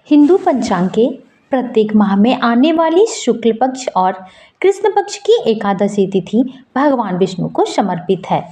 हिंदू पंचांग के प्रत्येक माह में आने वाली शुक्ल पक्ष और कृष्ण पक्ष की एकादशी तिथि भगवान विष्णु को समर्पित है।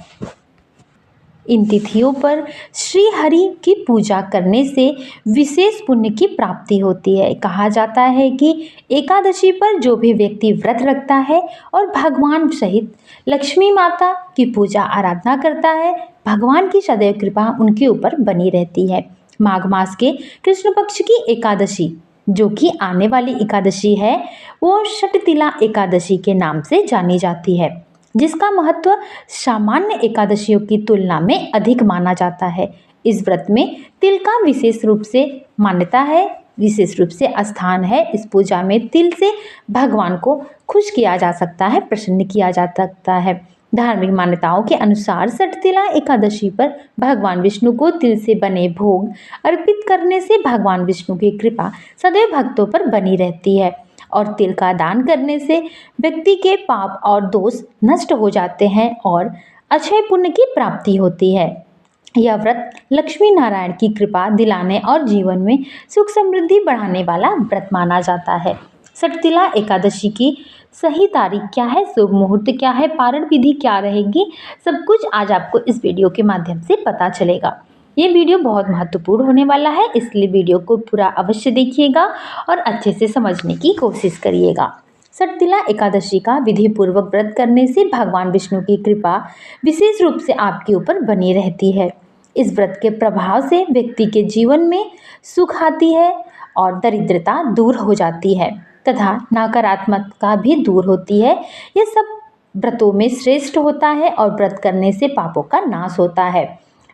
इन तिथियों पर श्री हरि की पूजा करने से विशेष पुण्य की प्राप्ति होती है। कहा जाता है कि एकादशी पर जो भी व्यक्ति व्रत रखता है और भगवान सहित लक्ष्मी माता की पूजा आराधना करता है, भगवान की सदैव कृपा उनके ऊपर बनी रहती है। माघ मास के कृष्ण पक्ष की एकादशी जो कि आने वाली एकादशी है, वो षटतिला एकादशी के नाम से जानी जाती है, जिसका महत्व सामान्य एकादशियों की तुलना में अधिक माना जाता है। इस व्रत में तिल का विशेष रूप से मान्यता है, विशेष रूप से स्थान है। इस पूजा में तिल से भगवान को खुश किया जा सकता है, प्रसन्न किया जा सकता है। धार्मिक मान्यताओं के अनुसार षटतिला एकादशी पर भगवान विष्णु को तिल से बने भोग अर्पित करने से भगवान विष्णु की कृपा सदैव भक्तों पर बनी रहती है और तिल का दान करने से व्यक्ति के पाप और दोष नष्ट हो जाते हैं और अक्षय पुण्य की प्राप्ति होती है। यह व्रत लक्ष्मी नारायण की कृपा दिलाने और जीवन में सुख समृद्धि बढ़ाने वाला व्रत माना जाता है। षटतिला एकादशी की सही तारीख क्या है, शुभ मुहूर्त क्या है, पारण विधि क्या रहेगी, सब कुछ आज आपको इस वीडियो के माध्यम से पता चलेगा। ये वीडियो बहुत महत्वपूर्ण होने वाला है, इसलिए वीडियो को पूरा अवश्य देखिएगा और अच्छे से समझने की कोशिश करिएगा। षटतिला एकादशी का विधि पूर्वक व्रत करने से भगवान विष्णु की कृपा विशेष रूप से आपके ऊपर बनी रहती है। इस व्रत के प्रभाव से व्यक्ति के जीवन में सुख आती है और दरिद्रता दूर हो जाती है तथा नकारात्मकता भी दूर होती है। यह सब व्रतों में श्रेष्ठ होता है और व्रत करने से पापों का नाश होता है।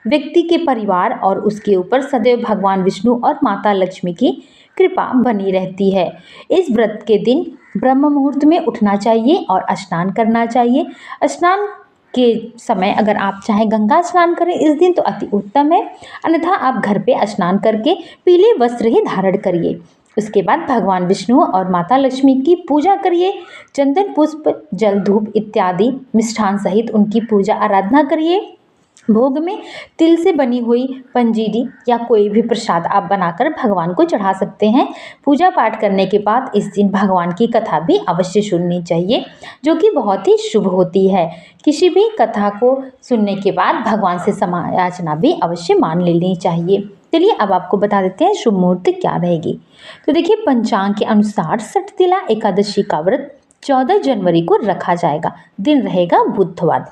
व्यक्ति के परिवार और उसके ऊपर सदैव भगवान विष्णु और माता लक्ष्मी की कृपा बनी रहती है। इस व्रत के दिन ब्रह्म मुहूर्त में उठना चाहिए और स्नान करना चाहिए। स्नान के समय अगर आप चाहें गंगा स्नान करें इस दिन तो अति उत्तम है, अन्यथा आप घर पे स्नान करके पीले वस्त्र ही धारण करिए। उसके बाद भगवान विष्णु और माता लक्ष्मी की पूजा करिए। चंदन पुष्प जल धूप इत्यादि मिष्ठान सहित उनकी पूजा आराधना करिए। भोग में तिल से बनी हुई पंजीरी या कोई भी प्रसाद आप बनाकर भगवान को चढ़ा सकते हैं। पूजा पाठ करने के बाद इस दिन भगवान की कथा भी अवश्य सुननी चाहिए, जो कि बहुत ही शुभ होती है। किसी भी कथा को सुनने के बाद भगवान से समायाचना भी अवश्य मान लेनी चाहिए। चलिए अब आपको बता देते हैं शुभ मुहूर्त क्या रहेगी। तो देखिए, पंचांग के अनुसार षटतिला एकादशी का व्रत 14 जनवरी को रखा जाएगा। दिन रहेगा बुधवार।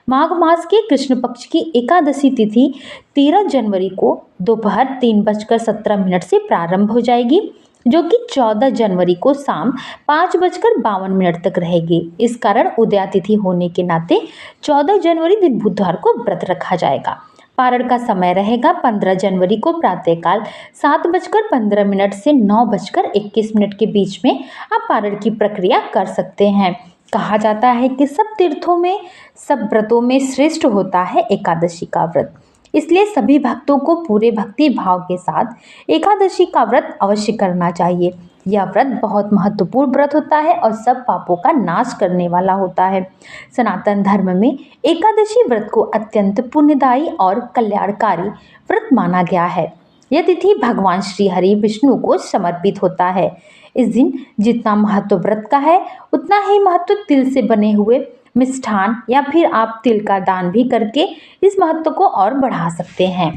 माघ मास के कृष्ण पक्ष की एकादशी तिथि 13 जनवरी को दोपहर 3:17 से प्रारंभ हो जाएगी, जो कि 14 जनवरी को शाम 5:52 तक रहेगी। इस कारण उदया तिथि होने के नाते 14 जनवरी दिन बुधवार को व्रत रखा जाएगा। पारण का समय रहेगा 15 जनवरी को प्रातःकाल 7:15 से 9:21 के बीच में आप पारण की प्रक्रिया कर सकते हैं। कहा जाता है कि सब तीर्थों में, सब व्रतों में श्रेष्ठ होता है एकादशी का व्रत, इसलिए सभी भक्तों को पूरे भक्ति भाव के साथ एकादशी का व्रत अवश्य करना चाहिए। यह व्रत बहुत महत्वपूर्ण व्रत होता है और सब पापों का नाश करने वाला होता है। सनातन धर्म में एकादशी व्रत को अत्यंत पुण्यदायी और कल्याणकारी व्रत माना गया है। यह तिथि भगवान श्री हरि विष्णु को समर्पित होता है। इस दिन जितना महत्व व्रत का है, उतना ही महत्व तिल से बने हुए मिष्ठान या फिर आप तिल का दान भी करके इस महत्व को और बढ़ा सकते हैं।